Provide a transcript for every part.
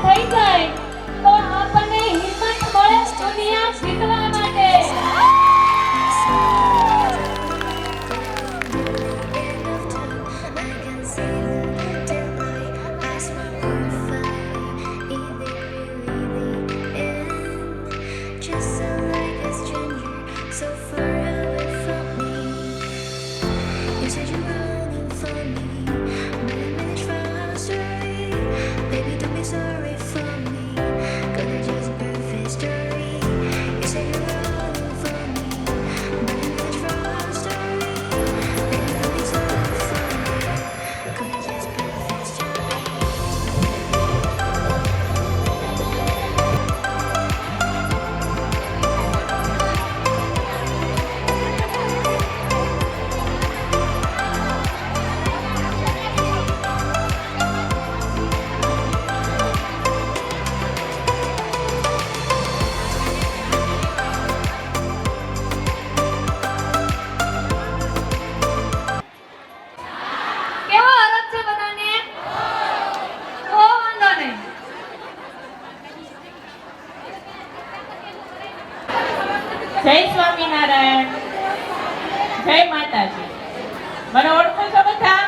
થઈ જાય તો આપણને હિંમત મળે દુનિયા જીતવા માટે. કેવો આરંભ છે બધાને? ઓ વાંધો નહીં. જય સ્વામિનારાયણ, જય માતાજી. મને ઓળખો છો બધા?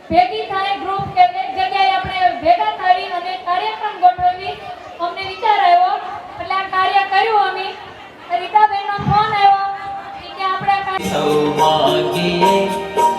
ભેગી થાય ગ્રુપ કે એક જગ્યાએ આપણે ભેગા થઈ અને કાર્યક્રમ ગોઠવી અમને વિચાર આવ્યો એટલે આ કાર્ય કર્યું અમે. રીતાબેનનો ફોન આવ્યો કે આપણે સૌભાગ્યે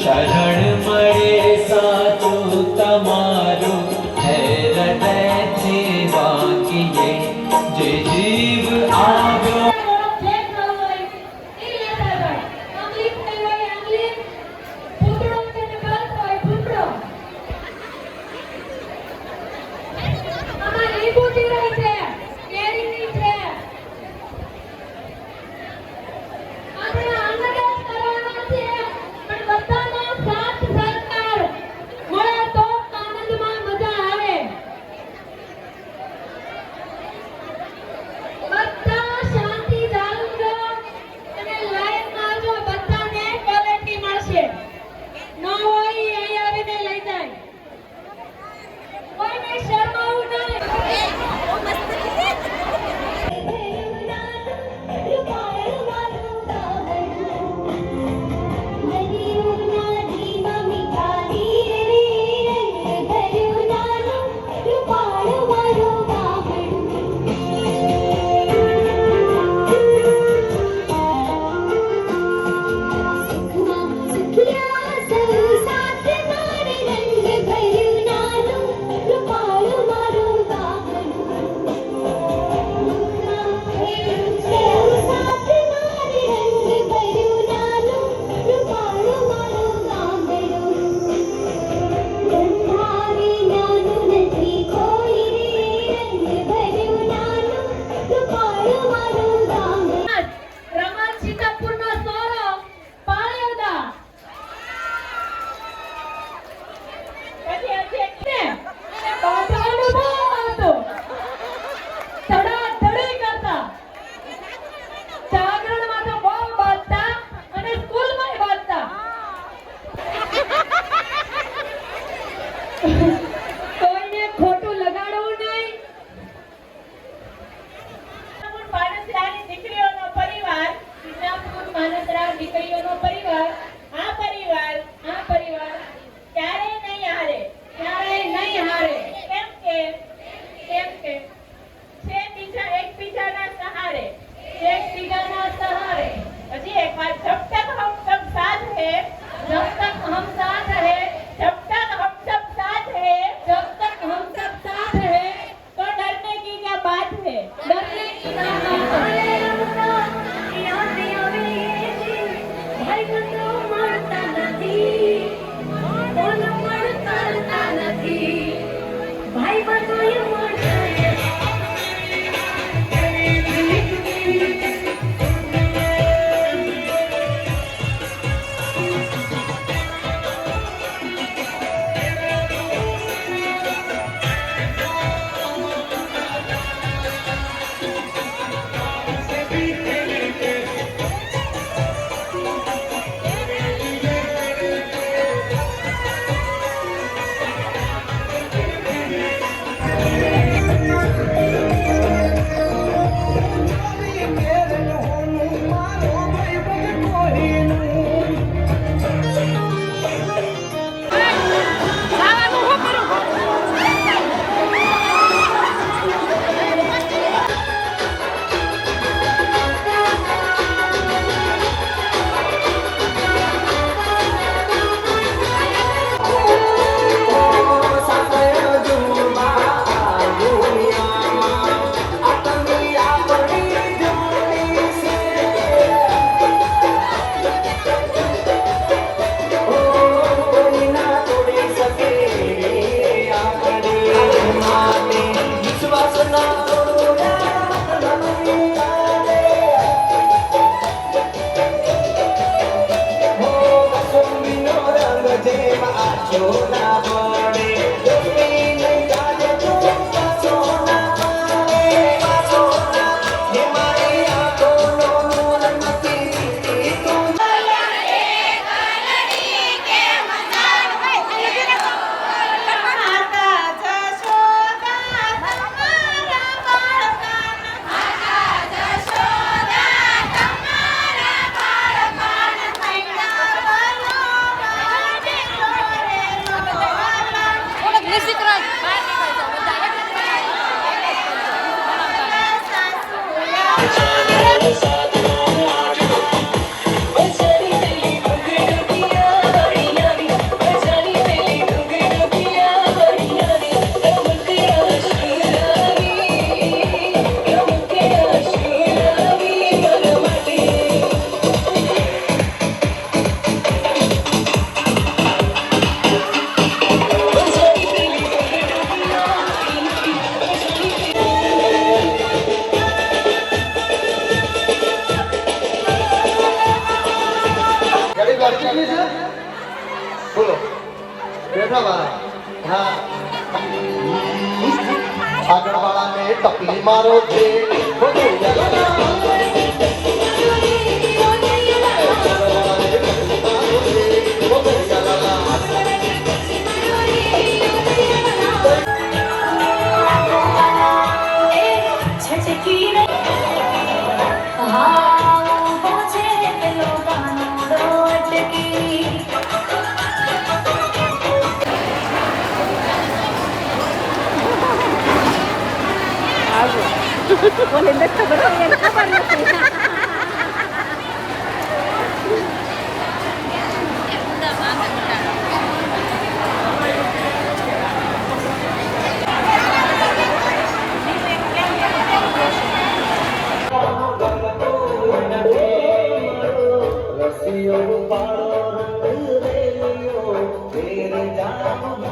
શરણ મળે સાચું તમારું હૃદયથી વાક્યે જે જીવ આવ્યો સાથ દીકરીઓનો પરિવાર આ પરિવાર ક્યારેય નહીં હારે. કેમ કે છે બીજા એકબીજાના સહારે. એકબીજાના સહારે હજી એક વાર, જબ તક હમ સબ સાથ હૈ, जब तक हम साथ है जब तक हम सब साथ है, जब तक हम सब साथ है तो डरने की क्या बात है. डरने की क्या बात है ભાઈ બંધો મળતા નથી, કોણ મળતા નથી, ભાઈ બંધો મળતા બોલો બેઠા વાળા હા આગળ વાળાને ટપલી મારો છે રસિયો પાડો રંગ રેલિયો ફેર જામ